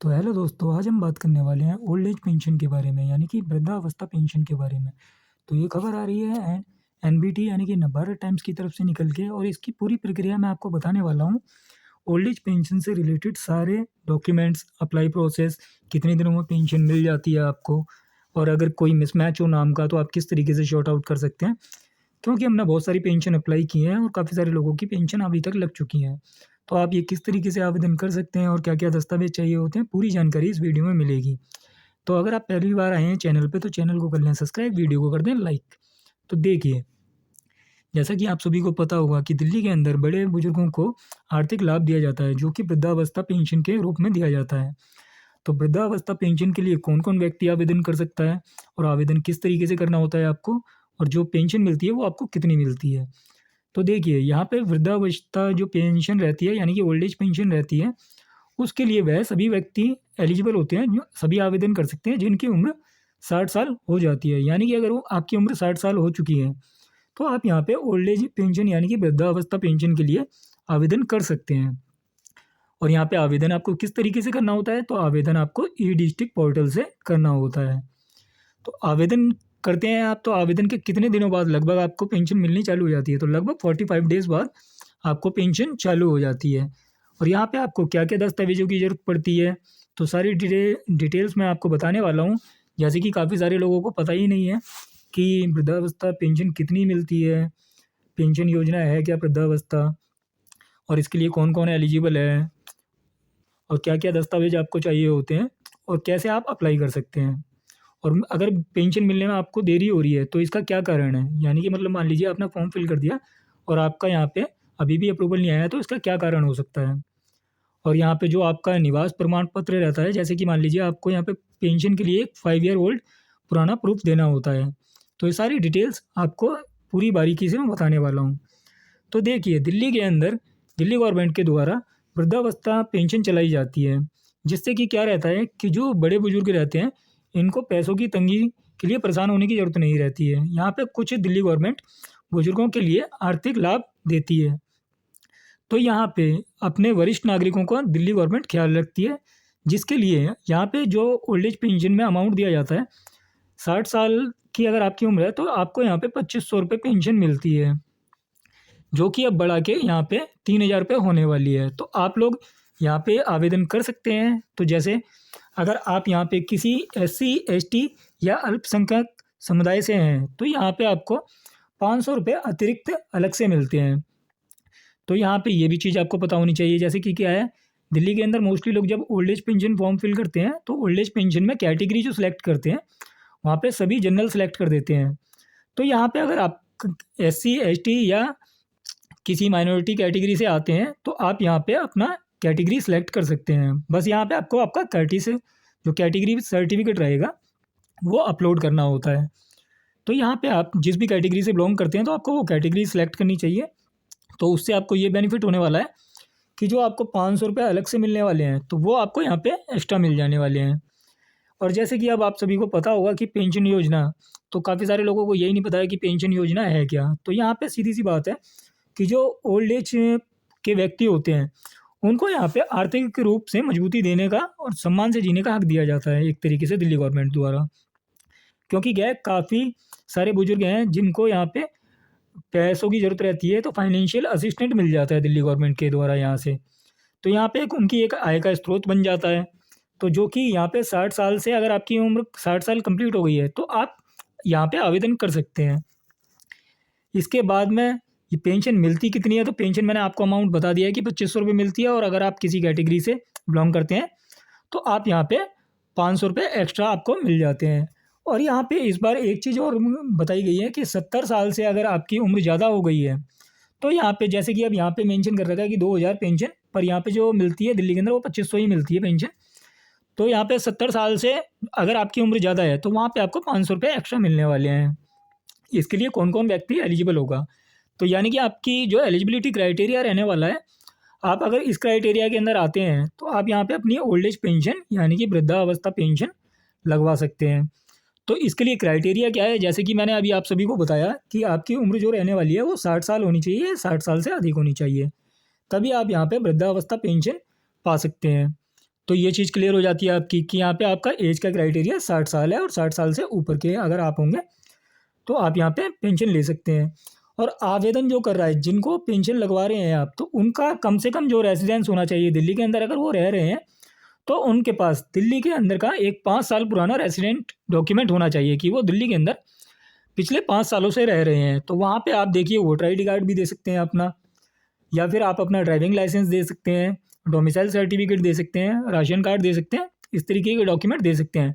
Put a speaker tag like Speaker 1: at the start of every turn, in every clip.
Speaker 1: तो हेलो दोस्तों, आज हम बात करने वाले हैं ओल्ड एज पेंशन के बारे में, यानी कि वृद्धावस्था पेंशन के बारे में। तो ये खबर आ रही है एनबीटी यानी कि नवभारत टाइम्स की तरफ से निकल के, और इसकी पूरी प्रक्रिया मैं आपको बताने वाला हूँ। ओल्ड एज पेंशन से रिलेटेड सारे डॉक्यूमेंट्स, अप्लाई प्रोसेस, कितने दिनों में पेंशन मिल जाती है आपको, और अगर कोई मिसमैच हो नाम का तो आप किस तरीके से शॉर्ट आउट कर सकते हैं। क्योंकि हमने बहुत सारी पेंशन अप्लाई की हैं और काफ़ी सारे लोगों की पेंशन अभी तक लग चुकी हैं। तो आप ये किस तरीके से आवेदन कर सकते हैं और क्या-क्या दस्तावेज़ चाहिए होते हैं, पूरी जानकारी इस वीडियो में मिलेगी। तो अगर आप पहली बार आए हैं चैनल पे तो चैनल को कर लें सब्सक्राइब, वीडियो को कर दें लाइक। तो देखिए, जैसा कि आप सभी को पता होगा कि दिल्ली के अंदर बड़े-बुजुर्गों को आर्थिक लाभ दिया जाता है, जो कि वृद्धावस्था पेंशन के रूप में दिया जाता है। तो वृद्धावस्था पेंशन के लिए कौन-कौन व्यक्ति आवेदन कर सकता है और आवेदन किस तरीके से करना होता है आपको, और जो पेंशन मिलती है वो आपको कितनी मिलती है। तो देखिए, यहाँ पे वृद्धावस्था जो पेंशन रहती है, यानी कि ओल्ड एज पेंशन रहती है, उसके लिए वह सभी व्यक्ति एलिजिबल होते हैं, जो सभी आवेदन कर सकते हैं जिनकी उम्र 60 साल हो जाती है। यानी कि अगर वो आपकी उम्र 60 साल हो चुकी है, तो आप यहाँ पे ओल्ड एज पेंशन यानी कि वृद्धावस्था पेंशन के लिए आवेदन कर सकते हैं। और यहाँ पे आवेदन आपको किस तरीके से करना होता है, तो आवेदन आपको ई डिस्ट्रिक्ट पोर्टल से करना होता है। तो आवेदन करते हैं आप, तो आवेदन के कितने दिनों बाद लगभग आपको पेंशन मिलनी चालू हो जाती है, तो लगभग 45 डेज़ बाद आपको पेंशन चालू हो जाती है। और यहाँ पे आपको क्या-क्या दस्तावेज़ों की ज़रूरत पड़ती है, तो सारी डिटेल्स मैं आपको बताने वाला हूँ। जैसे कि काफ़ी सारे लोगों को पता ही नहीं है कि वृद्धावस्था पेंशन कितनी मिलती है, पेंशन योजना है क्या वृद्धावस्था, और इसके लिए कौन-कौन एलिजिबल है, और क्या-क्या दस्तावेज़ आपको चाहिए होते हैं, और कैसे आप अप्लाई कर सकते हैं। और अगर पेंशन मिलने में आपको देरी हो रही है, तो इसका क्या कारण है? यानी कि मतलब मान लीजिए आपने फॉर्म फिल कर दिया और आपका यहाँ पे अभी भी अप्रूवल नहीं आया, तो इसका क्या कारण हो सकता है? और यहाँ पे जो आपका निवास प्रमाण पत्र रहता है, जैसे कि मान लीजिए आपको यहाँ पे पेंशन के लिए 5 ईयर ओल्ड पुराना प्रूफ देना होता है। तो ये सारी डिटेल्स आपको पूरी बारीकी से मैं बताने वाला हूँ। तो देखिए, दिल्ली के अंदर दिल्ली गवर्नमेंट के द्वारा वृद्धावस्था पेंशन चलाई जाती है, जिससे कि क्या रहता है कि जो बड़े बुजुर्ग रहते हैं, इनको पैसों की तंगी के लिए परेशान होने की ज़रूरत नहीं रहती है। यहाँ पे कुछ दिल्ली गवर्नमेंट बुजुर्गों के लिए आर्थिक लाभ देती है। तो यहाँ पे अपने वरिष्ठ नागरिकों का दिल्ली गवर्नमेंट ख्याल रखती है, जिसके लिए यहाँ पे जो ओल्ड एज पेंशन में अमाउंट दिया जाता है, 60 साल की अगर आपकी उम्र है तो आपको यहाँ पे 2500 रुपये पेंशन मिलती है, जो कि अब बढ़ा के यहाँ पे 3000 रुपये होने वाली है। तो आप लोग यहाँ पे आवेदन कर सकते हैं। तो जैसे अगर आप यहाँ पे किसी एससी, एसटी या अल्पसंख्यक समुदाय से हैं, तो यहाँ पे आपको 500 रुपये अतिरिक्त अलग से मिलते हैं। तो यहाँ पे ये भी चीज़ आपको पता होनी चाहिए, जैसे कि क्या है, दिल्ली के अंदर मोस्टली लोग जब old age pension form fill करते हैं, तो ओल्ड एज पेंशन में कैटेगरी जो सिलेक्ट करते हैं, वहाँ पे सभी जनरल सेलेक्ट कर देते हैं। तो यहाँ पे अगर आप एससी, एसटी या किसी माइनॉरिटी कैटेगरी से आते हैं, तो आप यहाँ पे अपना कैटेगरी सेलेक्ट कर सकते हैं। बस यहाँ पे आपको आपका कैटी से जो कैटेगरी सर्टिफिकेट रहेगा, वो अपलोड करना होता है। तो यहाँ पे आप जिस भी कैटेगरी से बिलोंग करते हैं, तो आपको वो कैटेगरी सेलेक्ट करनी चाहिए। तो उससे आपको ये बेनिफिट होने वाला है कि जो आपको 500 रुपये अलग से मिलने वाले हैं, तो वो आपको यहाँ पे एक्स्ट्रा मिल जाने वाले हैं। और जैसे कि अब आप सभी को पता होगा कि पेंशन योजना, तो काफ़ी सारे लोगों को यही नहीं पता है कि पेंशन योजना है क्या। तो यहाँ पे सीधी-सी बात है कि जो ओल्ड एज के व्यक्ति होते हैं, उनको यहाँ पे आर्थिक रूप से मजबूती देने का और सम्मान से जीने का हक दिया जाता है एक तरीके से दिल्ली गवर्नमेंट द्वारा। क्योंकि क्या है, काफ़ी सारे बुजुर्ग हैं जिनको यहाँ पे पैसों की ज़रूरत रहती है, तो फाइनेंशियल असिस्टेंट मिल जाता है दिल्ली गवर्नमेंट के द्वारा यहाँ से। तो यहाँ पे एक उनकी एक आय का स्रोत बन जाता है। तो जो कि यहाँ पे 60 साल से अगर आपकी उम्र 60 साल कंप्लीट हो गई है, तो आप यहाँ पे आवेदन कर सकते हैं। इसके बाद में ये पेंशन मिलती कितनी है, तो पेंशन मैंने आपको अमाउंट बता दिया है कि 2500 रुपये मिलती है, और अगर आप किसी कैटेगरी से बिलोंग करते हैं, तो आप यहाँ पे 500 रुपये एक्स्ट्रा आपको मिल जाते हैं। और यहाँ पे इस बार एक चीज़ और बताई गई है कि 70 साल से अगर आपकी उम्र ज़्यादा हो गई है, तो यहाँ पे जैसे कि अब यहाँ पे मेंशन कर रखा है कि 2000 पेंशन, पर यहाँ पे जो मिलती है दिल्ली के अंदर वो 2500 ही मिलती है पेंशन। तो यहाँ पे 70 साल से अगर आपकी उम्र ज़्यादा है, तो वहाँ पे आपको 500 रुपये एक्स्ट्रा मिलने वाले हैं। इसके लिए कौन-कौन व्यक्ति एलिजिबल होगा, तो यानी कि आपकी जो एलिजिबिलिटी क्राइटेरिया रहने वाला है, आप अगर इस क्राइटेरिया के अंदर आते हैं, तो आप यहाँ पे अपनी ओल्ड एज पेंशन यानी कि वृद्धावस्था पेंशन लगवा सकते हैं। तो इसके लिए क्राइटेरिया क्या है, जैसे कि मैंने अभी आप सभी को बताया कि आपकी उम्र जो रहने वाली है वो 60 साल होनी चाहिए, 60 साल से अधिक होनी चाहिए, तभी आप यहाँ पे वृद्धावस्था पेंशन पा सकते हैं। तो ये चीज़ क्लियर हो जाती है आपकी कि यहाँ पे आपका एज का क्राइटेरिया 60 साल है और 60 साल से ऊपर के अगर आप होंगे तो आप यहाँ पे पेंशन ले सकते हैं। और आवेदन जो कर रहा है, जिनको पेंशन लगवा रहे हैं आप, तो उनका कम से कम जो रेजिडेंस होना चाहिए दिल्ली के अंदर, अगर वो रह रहे हैं तो उनके पास दिल्ली के अंदर का एक 5 साल पुराना रेसिडेंट डॉक्यूमेंट होना चाहिए कि वो दिल्ली के अंदर पिछले 5 सालों से रह रहे हैं। तो वहाँ पे आप देखिए वोटर आईडी कार्ड भी दे सकते हैं अपना, या फिर आप अपना ड्राइविंग लाइसेंस दे सकते हैं, डोमिसाइल सर्टिफिकेट दे सकते हैं, राशन कार्ड दे सकते हैं, इस तरीके के डॉक्यूमेंट दे सकते हैं।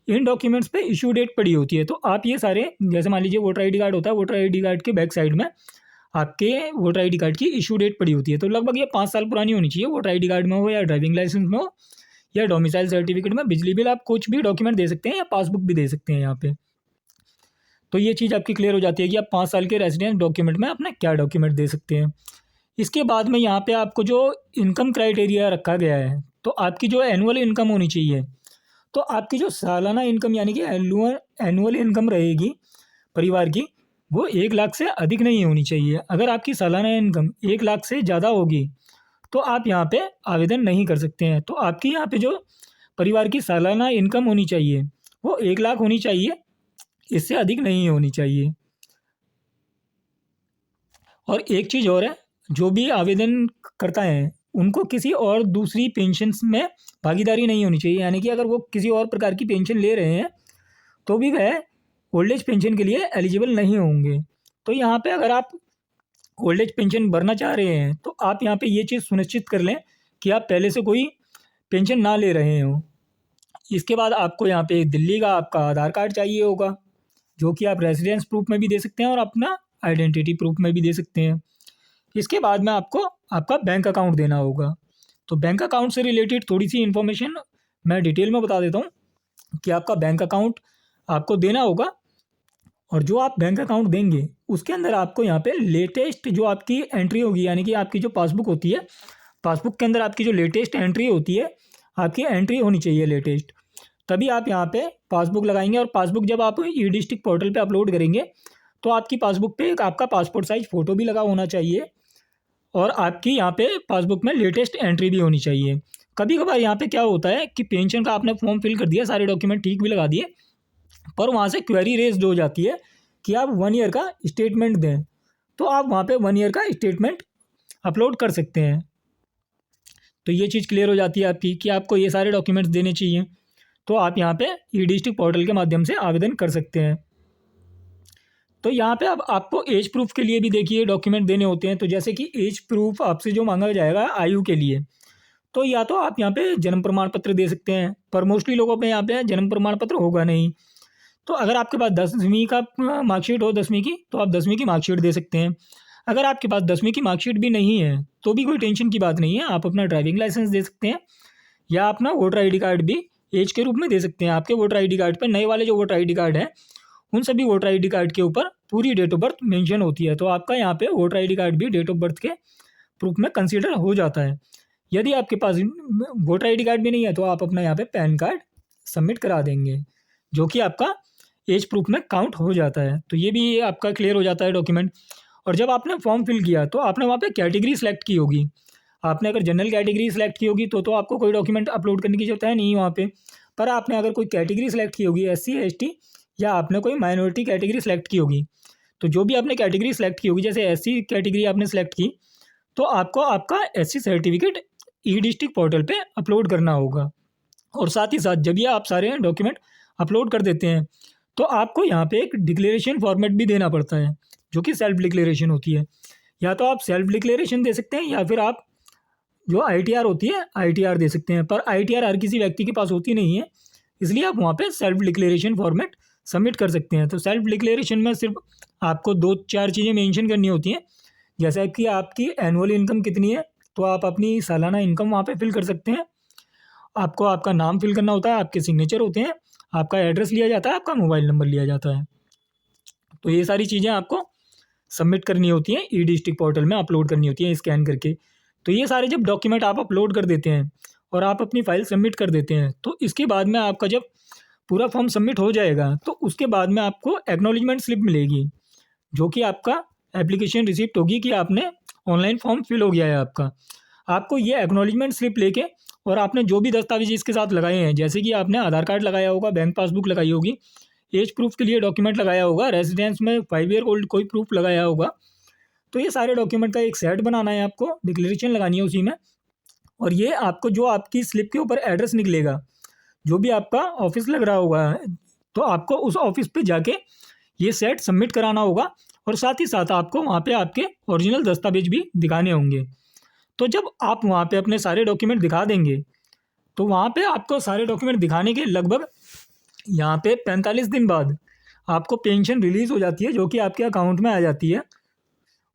Speaker 1: इन डॉक्यूमेंट्स पे इशू डेट पड़ी होती है, तो आप ये सारे, जैसे मान लीजिए वोटर आईडी कार्ड होता है, वोटर आईडी कार्ड के बैक साइड में आपके वोटर आईडी कार्ड की इशू डेट पड़ी होती है, तो लगभग ये 5 साल पुरानी होनी चाहिए, वोटर आईडी कार्ड में हो या ड्राइविंग लाइसेंस में हो या डोमिसाइल सर्टिफिकेट में। बिजली बिल आप कुछ भी डॉक्यूमेंट दे सकते हैं या पासबुक भी दे सकते हैं यहाँ पे। तो ये चीज़ आपकी क्लियर हो जाती है कि आप 5 साल के रेजिडेंस डॉक्यूमेंट में अपना क्या डॉक्यूमेंट दे सकते हैं। इसके बाद में यहाँ पे आपको जो इनकम क्राइटेरिया रखा गया है, तो आपकी जो एनुअल इनकम होनी चाहिए, तो आपकी जो सालाना इनकम यानी कि एनुअल इनकम रहेगी परिवार की, वो 1 लाख से अधिक नहीं होनी चाहिए। अगर आपकी सालाना इनकम 1 लाख से ज़्यादा होगी तो आप यहाँ पे आवेदन नहीं कर सकते हैं। तो आपकी यहाँ पे जो परिवार की सालाना इनकम होनी चाहिए वो 1 लाख होनी चाहिए, इससे अधिक नहीं होनी चाहिए। और एक चीज़ और है, जो भी आवेदन करता है उनको किसी और दूसरी पेंशन्स में भागीदारी नहीं होनी चाहिए, यानी कि अगर वो किसी और प्रकार की पेंशन ले रहे हैं तो भी वह ओल्ड एज पेंशन के लिए एलिजिबल नहीं होंगे। तो यहाँ पे अगर आप ओल्ड एज पेंशन भरना चाह रहे हैं तो आप यहाँ पे ये चीज़ सुनिश्चित कर लें कि आप पहले से कोई पेंशन ना ले रहे हो। इसके बाद आपको यहाँ पे दिल्ली का आपका आधार कार्ड चाहिए होगा, जो कि आप रेजिडेंस प्रूफ में भी दे सकते हैं और अपना आइडेंटिटी प्रूफ में भी दे सकते हैं। इसके बाद में आपको आपका बैंक अकाउंट देना होगा। तो बैंक अकाउंट से रिलेटेड थोड़ी सी इन्फॉर्मेशन मैं डिटेल में बता देता हूँ कि आपका बैंक अकाउंट आपको देना होगा, और जो आप बैंक अकाउंट देंगे उसके अंदर आपको यहाँ पे लेटेस्ट जो आपकी एंट्री होगी, यानी कि आपकी जो पासबुक होती है, पासबुक के अंदर आपकी जो लेटेस्ट एंट्री होती है, आपकी एंट्री होनी चाहिए लेटेस्ट, तभी आप यहाँ पे पासबुक लगाएंगे। और पासबुक जब आप ई डिस्ट्रिक्ट पोर्टल पे अपलोड करेंगे तो आपकी पासबुक पे एक आपका पासपोर्ट साइज फ़ोटो भी लगा होना चाहिए, और आपकी यहाँ पे पासबुक में लेटेस्ट एंट्री भी होनी चाहिए। कभी कभार यहाँ पे क्या होता है कि पेंशन का आपने फॉर्म फिल कर दिया, सारे डॉक्यूमेंट ठीक भी लगा दिए, पर वहाँ से क्वेरी रेज्ड हो जाती है कि आप 1 ईयर का स्टेटमेंट दें, तो आप वहाँ पे 1 ईयर का स्टेटमेंट अपलोड कर सकते हैं। तो ये चीज़ क्लियर हो जाती है आपकी कि आपको ये सारे डॉक्यूमेंट्स देने चाहिए, तो आप यहाँ पे ई डिस्ट्रिक्ट पोर्टल के माध्यम से आवेदन कर सकते हैं। तो यहाँ पे अब आपको एज प्रूफ के लिए भी देखिए डॉक्यूमेंट देने होते हैं। तो जैसे कि एज प्रूफ आपसे जो मांगा जाएगा आयु के लिए, तो या तो आप यहाँ पे जन्म प्रमाण पत्र दे सकते हैं, पर मोस्टली लोगों पे यहाँ पे जन्म प्रमाण पत्र होगा नहीं। तो अगर आपके पास 10वीं का मार्कशीट हो 10वीं की, तो आप 10वीं की मार्कशीट दे सकते हैं। अगर आपके पास 10वीं की मार्कशीट भी नहीं है तो भी कोई टेंशन की बात नहीं है, आप अपना ड्राइविंग लाइसेंस दे सकते हैं या अपना वोटर आईडी कार्ड भी एज के रूप में दे सकते हैं। आपके वोटर आईडी कार्ड पर, नए वाले जो वोटर आईडी कार्ड हैं उन सभी वोटर आईडी कार्ड के ऊपर पूरी डेट ऑफ बर्थ मेंशन होती है, तो आपका यहाँ पे वोटर आईडी कार्ड भी डेट ऑफ बर्थ के प्रूफ में कंसीडर हो जाता है। यदि आपके पास वोटर आईडी कार्ड भी नहीं है तो आप अपना यहाँ पे पैन कार्ड सबमिट करा देंगे, जो कि आपका एज प्रूफ में काउंट हो जाता है। तो ये भी आपका क्लियर हो जाता है डॉक्यूमेंट। और जब आपने फॉर्म फिल किया तो आपने वहाँ पे कैटेगरी सेलेक्ट की होगी। आपने अगर जनरल कैटेगरी सेलेक्ट की होगी तो आपको कोई डॉक्यूमेंट अपलोड करने की जरूरत है नहीं वहाँ पे। पर आपने अगर कोई कैटेगरी सेलेक्ट की होगी SC ST, या आपने कोई माइनॉरिटी कैटेगरी सेलेक्ट की होगी, तो जो भी आपने कैटेगरी सेलेक्ट की होगी, जैसे SC कैटेगरी आपने सेलेक्ट की, तो आपको आपका SC सर्टिफिकेट ई डिस्ट्रिक्ट पोर्टल पे अपलोड करना होगा। और साथ ही साथ जब ये आप सारे डॉक्यूमेंट अपलोड कर देते हैं तो आपको यहाँ पे एक डिक्लेरेशन फॉर्मेट भी देना पड़ता है, जो कि सेल्फ डिक्लेरेशन होती है। या तो आप सेल्फ डिक्लेरेशन दे सकते हैं या फिर आप जो ITR होती है ITR दे सकते हैं, पर ITR हर किसी व्यक्ति के पास होती नहीं है, इसलिए आप वहाँ पे सेल्फ डिक्लेरेशन फॉर्मेट सबमिट कर सकते हैं। तो सेल्फ डिक्लेरेशन में सिर्फ आपको 2-4 चीज़ें मेंशन करनी होती हैं, जैसा कि आपकी एनुअल इनकम कितनी है, तो आप अपनी सालाना इनकम वहाँ पे फिल कर सकते हैं। आपको आपका नाम फिल करना होता है, आपके सिग्नेचर होते हैं, आपका एड्रेस लिया जाता है, आपका मोबाइल नंबर लिया जाता है। तो ये सारी चीज़ें आपको सबमिट करनी होती हैं, ई डिस्ट्रिक्ट पोर्टल में अपलोड करनी होती हैं स्कैन करके। तो ये सारे जब डॉक्यूमेंट आप अपलोड कर देते हैं और आप अपनी फ़ाइल सबमिट कर देते हैं, तो इसके बाद में आपका जब पूरा फॉर्म सबमिट हो जाएगा तो उसके बाद में आपको एक्नॉलेजमेंट स्लिप मिलेगी, जो कि आपका एप्लीकेशन रिसिप्ट होगी कि आपने ऑनलाइन फॉर्म फिल हो गया है आपका। आपको ये एक्नॉलेजमेंट स्लिप लेके और आपने जो भी दस्तावेज इसके साथ लगाए हैं, जैसे कि आपने आधार कार्ड लगाया होगा, बैंक पासबुक लगाई होगी, एज प्रूफ के लिए डॉक्यूमेंट लगाया होगा, रेजिडेंस में 5 ईयर ओल्ड कोई प्रूफ लगाया होगा, तो ये सारे डॉक्यूमेंट का एक सेट बनाना है आपको, डिक्लेरेशन लगानी है उसी में। और ये आपको जो आपकी स्लिप के ऊपर एड्रेस निकलेगा, जो भी आपका ऑफिस लग रहा होगा, तो आपको उस ऑफिस पे जाके ये सेट सबमिट कराना होगा, और साथ ही साथ आपको वहाँ पे आपके ओरिजिनल दस्तावेज भी दिखाने होंगे। तो जब आप वहाँ पे अपने सारे डॉक्यूमेंट दिखा देंगे, तो वहाँ पे आपको सारे डॉक्यूमेंट दिखाने के लगभग यहाँ पे 45 दिन बाद आपको पेंशन रिलीज़ हो जाती है, जो कि आपके अकाउंट में आ जाती है।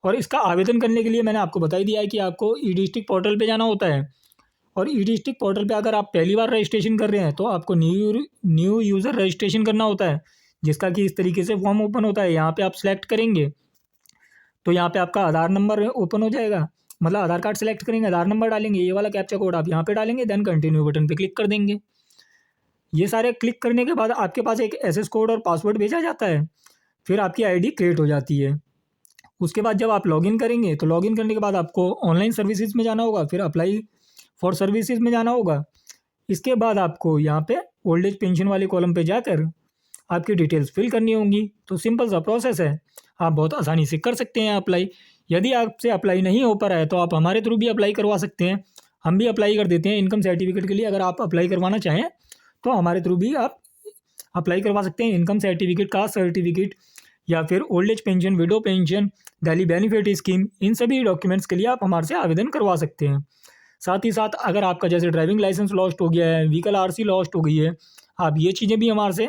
Speaker 1: और इसका आवेदन करने के लिए मैंने आपको बता ही दिया है कि आपको ई डिस्ट्रिक्ट पोर्टल पे जाना होता है, और ई डिस्ट्रिक्ट पोर्टल पे अगर आप पहली बार रजिस्ट्रेशन कर रहे हैं तो आपको न्यू यूज़र रजिस्ट्रेशन करना होता है, जिसका कि इस तरीके से फॉर्म ओपन होता है। यहाँ पे आप सेलेक्ट करेंगे तो यहाँ पे आपका आधार नंबर ओपन हो जाएगा, मतलब आधार कार्ड सेलेक्ट करेंगे, आधार नंबर डालेंगे, ये वाला कैप्चा कोड आप यहाँ पे डालेंगे, देन कंटिन्यू बटन पे क्लिक कर देंगे। ये सारे क्लिक करने के बाद आपके पास एक एसएस कोड और पासवर्ड भेजा जाता है, फिर आपकी आईडी क्रिएट हो जाती है। उसके बाद जब आप लॉगिन करेंगे तो लॉगिन करने के बाद आपको ऑनलाइन सर्विसेज में जाना होगा, फिर अप्लाई फॉर सर्विसेज में जाना होगा। इसके बाद आपको यहाँ पे ओल्ड एज पेंशन वाले कॉलम पे जाकर आपकी डिटेल्स फिल करनी होंगी। तो सिंपल सा प्रोसेस है, आप बहुत आसानी से कर सकते हैं अप्लाई। यदि आपसे अप्लाई नहीं हो पा रहा है तो आप हमारे थ्रू भी अप्लाई करवा सकते हैं, हम भी अप्लाई कर देते हैं इनकम सर्टिफिकेट के लिए। अगर आप अप्लाई करवाना चाहें तो हमारे थ्रू भी आप अप्लाई करवा सकते हैं। इनकम सर्टिफिकेट, कास्ट सर्टिफिकेट, या फिर old age pension, widow pension, Delhi benefit scheme, इन सभी डॉक्यूमेंट्स के लिए आप हमारे से आवेदन करवा सकते हैं। साथ ही साथ अगर आपका जैसे ड्राइविंग लाइसेंस लॉस्ट हो गया है, व्हीकल आरसी लॉस्ट हो गई है, आप ये चीज़ें भी हमारे से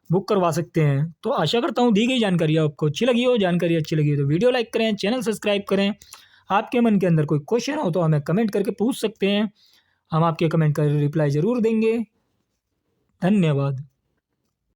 Speaker 1: बुक करवा सकते हैं। तो आशा करता हूँ दी गई जानकारी आपको अच्छी लगी हो। जानकारी अच्छी लगी हो तो वीडियो लाइक करें, चैनल सब्सक्राइब करें। आपके मन के अंदर कोई क्वेश्चन हो तो हमें कमेंट करके पूछ सकते हैं, हम आपके कमेंट का रिप्लाई ज़रूर देंगे। धन्यवाद।